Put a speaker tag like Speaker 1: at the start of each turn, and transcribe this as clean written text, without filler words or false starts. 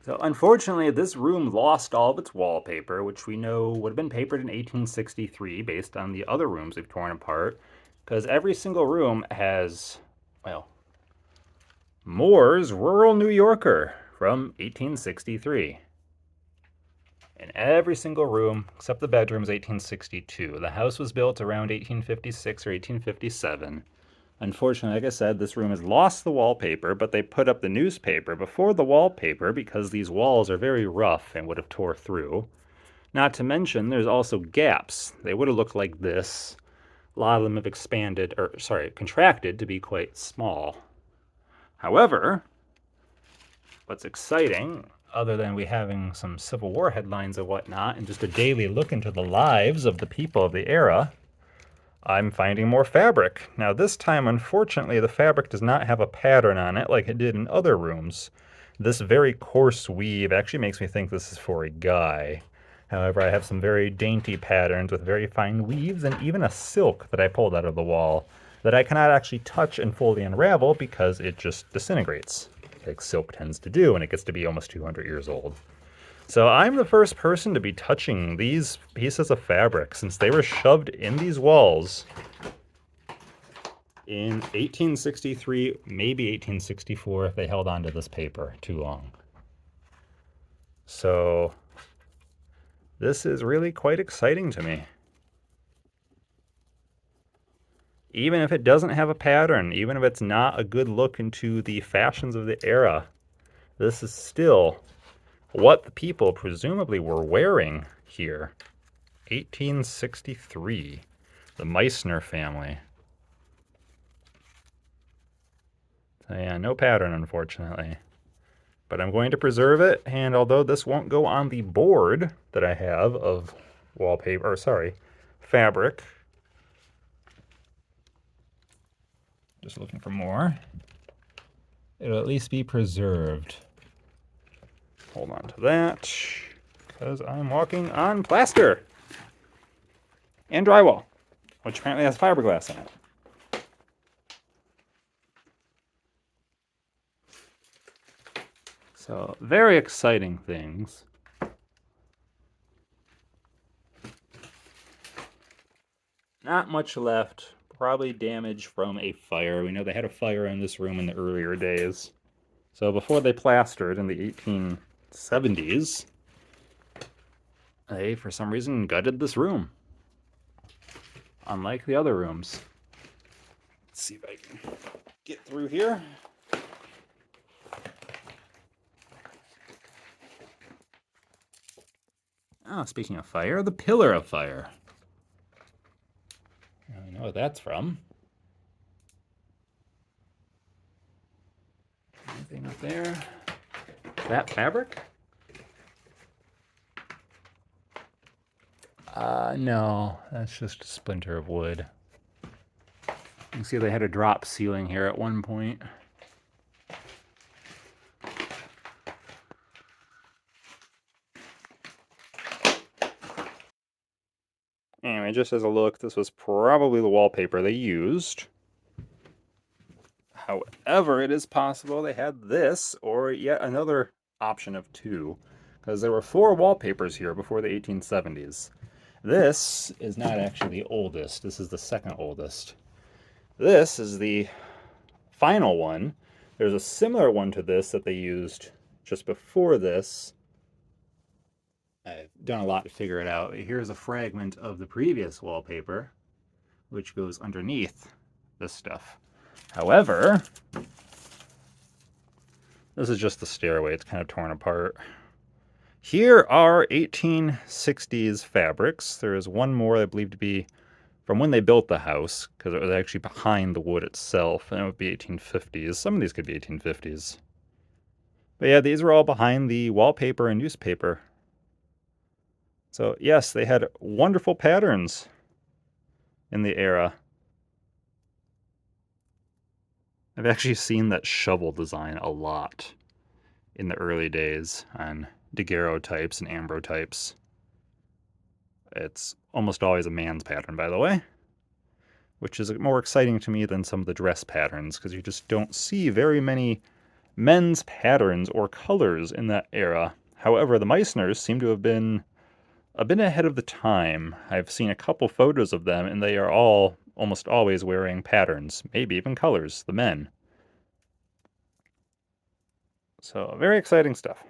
Speaker 1: So unfortunately, this room lost all of its wallpaper, which we know would have been papered in 1863 based on the other rooms we've torn apart, because every single room has, well, Moore's Rural New Yorker from 1863. In every single room, except the bedrooms, 1862. The house was built around 1856 or 1857. Unfortunately, like I said, this room has lost the wallpaper, but they put up the newspaper before the wallpaper because these walls are very rough and would have tore through. Not to mention, there's also gaps. They would have looked like this. A lot of them have expanded, or sorry, contracted to be quite small. However, what's exciting, other than we having some Civil War headlines and whatnot, and just a daily look into the lives of the people of the era, I'm finding more fabric. Now this time, unfortunately, the fabric does not have a pattern on it like it did in other rooms. This very coarse weave actually makes me think this is for a guy. However, I have some very dainty patterns with very fine weaves and even a silk that I pulled out of the wall that I cannot actually touch and fully unravel because it just disintegrates, like silk tends to do when it gets to be almost 200 years old. So I'm the first person to be touching these pieces of fabric since they were shoved in these walls in 1863, maybe 1864 if they held onto this paper too long. So this is really quite exciting to me. Even if it doesn't have a pattern, even if it's not a good look into the fashions of the era, this is still what the people presumably were wearing here. 1863, the Meissner family. So yeah, no pattern, unfortunately. But I'm going to preserve it, and although this won't go on the board that I have of wallpaper, or sorry, fabric, just looking for more, it'll at least be preserved. Hold on to that, because I'm walking on plaster and drywall, which apparently has fiberglass in it. So, very exciting things. Not much left. Probably damage from a fire. We know they had a fire in this room in the earlier days. So before they plastered in the 1870s, they, for some reason, gutted this room. Unlike the other rooms. Let's see if I can get through here. Oh, speaking of fire, the Pillar of Fire. I know what that's from. Anything up there? That fabric? No, that's just a splinter of wood. You can see they had a drop ceiling here at one point. Anyway, just as a look, this was probably the wallpaper they used. However, it is possible they had this or yet another option of two, because there were 4 wallpapers here before the 1870s. This is not actually the oldest. This is the second oldest. This is the final one. There's a similar one to this that they used just before this. I've done a lot to figure it out. Here's a fragment of the previous wallpaper, which goes underneath this stuff. However, this is just the stairway. It's kind of torn apart. Here are 1860s fabrics. There is one more I believe to be from when they built the house, because it was actually behind the wood itself, and it would be 1850s. Some of these could be 1850s. But yeah, these were all behind the wallpaper and newspaper. So yes, they had wonderful patterns in the era. I've actually seen that shovel design a lot in the early days on daguerreotypes and ambrotypes. It's almost always a man's pattern, by the way, which is more exciting to me than some of the dress patterns, because you just don't see very many men's patterns or colors in that era. However, the Meissners seem to have been a bit ahead of the time. I've seen a couple photos of them, and they are all almost always wearing patterns, maybe even colors, the men. So, very exciting stuff.